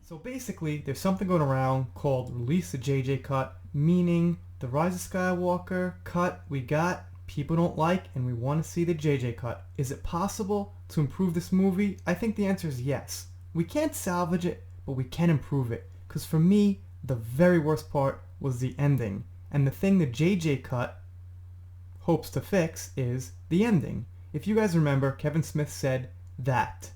So basically, there's something going around called Release the JJcut, meaning the Rise of Skywalker cut we got, people don't like, and we want to see the JJcut. Is it possible to improve this movie? I think the answer is yes. We can't salvage it, but we can improve it. Because for me, the very worst part was the ending. And the thing the JJcut hopes to fix is the ending. If you guys remember, Kevin Smith said that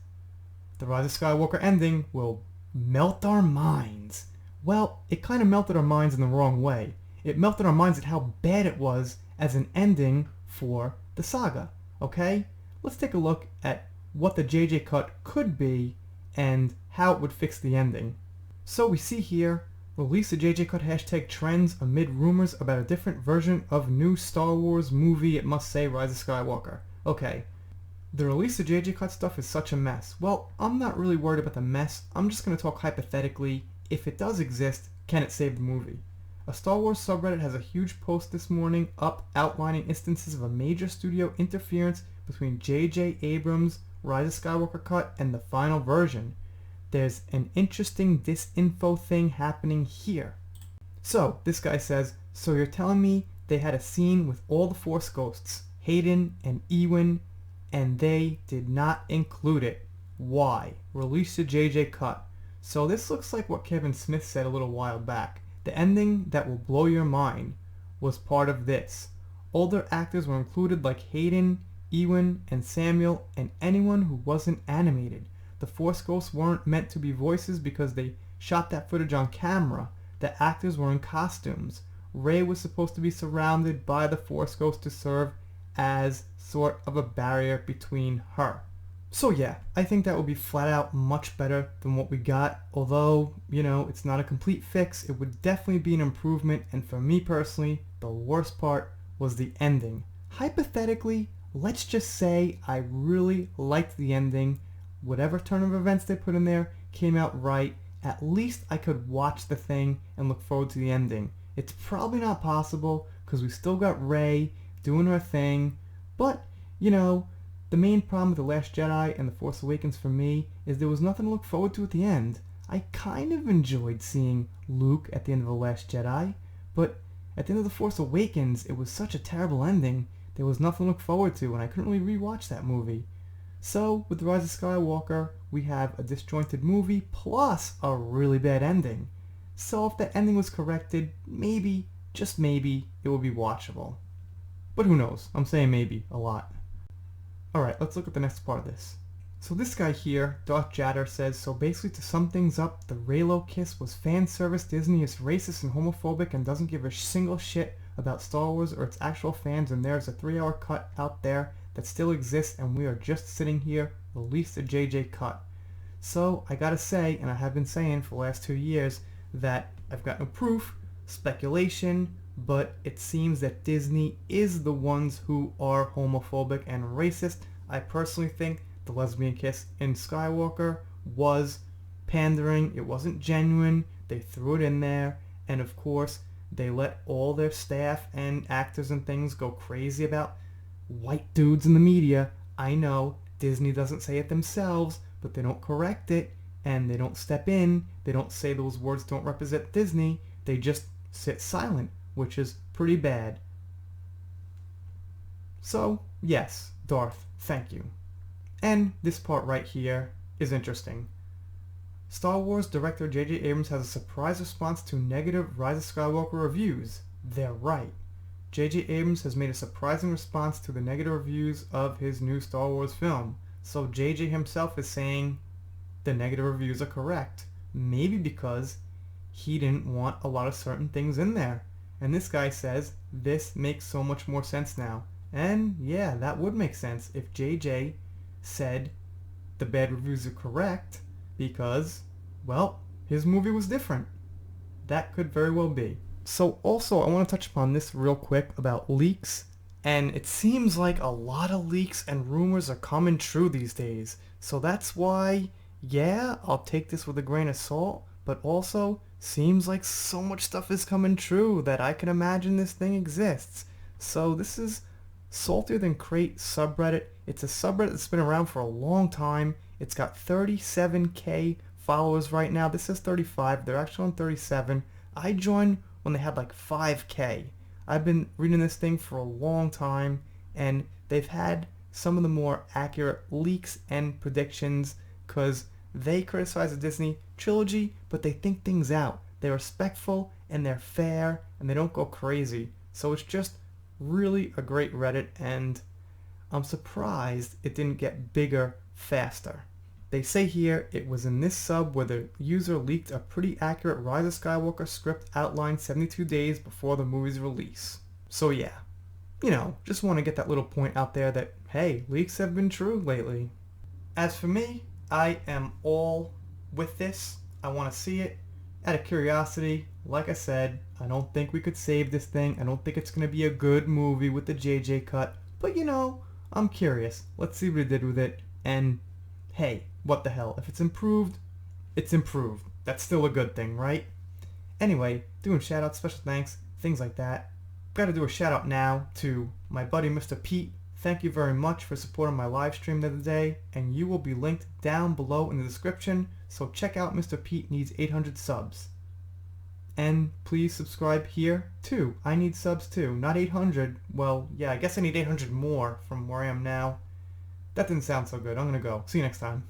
the Rise of Skywalker ending will melt our minds. Well, it kind of melted our minds in the wrong way. It melted our minds at how bad it was as an ending for the saga. Okay? Let's take a look at what the JJcut could be and how it would fix the ending. So we see here, release the JJcut hashtag trends amid rumors about a different version of new Star Wars movie, it must say Rise of Skywalker. Okay. The release of JJcut stuff is such a mess. Well, I'm not really worried about the mess. I'm just going to talk hypothetically. If it does exist, can it save the movie? A Star Wars subreddit has a huge post this morning up outlining instances of a major studio interference between J.J. Abrams' Rise of Skywalker cut and the final version. There's an interesting disinfo thing happening here. So, this guy says, so you're telling me they had a scene with all the Force ghosts, Hayden and Ewan, and they did not include it. Why? Release the JJcut. So this looks like what Kevin Smith said a little while back. The ending that will blow your mind was part of this. Older actors were included like Hayden, Ewan, and Samuel, and anyone who wasn't animated. The Force ghosts weren't meant to be voices because they shot that footage on camera. The actors were in costumes. Rey was supposed to be surrounded by the Force ghosts to serve as sort of a barrier between her. So yeah, I think that would be flat out much better than what we got. Although, it's not a complete fix, it would definitely be an improvement, and for me personally, the worst part was the ending. Hypothetically, let's just say I really liked the ending. Whatever turn of events they put in there came out right. At least I could watch the thing and look forward to the ending. It's probably not possible because we still got Rey doing her thing, but the main problem with The Last Jedi and The Force Awakens for me is there was nothing to look forward to at the end. I kind of enjoyed seeing Luke at the end of The Last Jedi, but at the end of The Force Awakens it was such a terrible ending, there was nothing to look forward to, and I couldn't really rewatch that movie. So with The Rise of Skywalker, we have a disjointed movie plus a really bad ending. So if that ending was corrected, maybe, just maybe, it would be watchable. But who knows? I'm saying maybe a lot. Alright, let's look at the next part of this. So this guy here, Darth Jatter, says, so basically to sum things up, the Reylo kiss was fan service. Disney is racist and homophobic and doesn't give a single shit about Star Wars or its actual fans, and there's a 3-hour cut out there that still exists, and we are just sitting here, release the JJcut. So I gotta say, and I have been saying for the last 2 years, that I've got no proof, speculation, but it seems that Disney is the ones who are homophobic and racist. I personally think the lesbian kiss in Skywalker was pandering. It wasn't genuine. They threw it in there, and of course they let all their staff and actors and things go crazy about white dudes in the media. I know Disney doesn't say it themselves, but they don't correct it, and they don't step in. They don't say those words don't represent Disney. They just sit silent, which is pretty bad. So, yes, Darth, thank you. And this part right here is interesting. Star Wars director J.J. Abrams has a surprise response to negative Rise of Skywalker reviews. They're right. J.J. Abrams has made a surprising response to the negative reviews of his new Star Wars film. So J.J. himself is saying the negative reviews are correct. Maybe because he didn't want a lot of certain things in there. And this guy says, this makes so much more sense now. And yeah, that would make sense if JJ said the bad reviews are correct because, well, his movie was different. That could very well be. So also, I want to touch upon this real quick about leaks. And it seems like a lot of leaks and rumors are coming true these days. So that's why, yeah, I'll take this with a grain of salt, but also seems like so much stuff is coming true that I can imagine this thing exists. So this is Saltier Than Crate subreddit. It's a subreddit that's been around for a long time. It's got 37k followers right now. This says 35. They're actually on 37. I joined when they had like 5K. I've been reading this thing for a long time, and they've had some of the more accurate leaks and predictions because they criticize the Disney trilogy, but they think things out. They're respectful and they're fair and they don't go crazy. So it's just really a great Reddit, and I'm surprised it didn't get bigger faster. They say here it was in this sub where the user leaked a pretty accurate Rise of Skywalker script outlined 72 days before the movie's release. So yeah, just want to get that little point out there that, hey, leaks have been true lately. As for me, I am all with this. I want to see it. Out of curiosity, like I said, I don't think we could save this thing. I don't think it's going to be a good movie with the JJcut. But I'm curious. Let's see what it did with it. And hey, what the hell? If it's improved, it's improved. That's still a good thing, right? Anyway, doing shoutouts, special thanks, things like that. Gotta do a shout out now to my buddy Mr. Pete. Thank you very much for supporting my live stream the other day, and you will be linked down below in the description, so check out Mr. Pete Needs 800 subs. And please subscribe here too. I need subs too, not 800. Well, yeah, I guess I need 800 more from where I am now. That didn't sound so good. I'm gonna go. See you next time.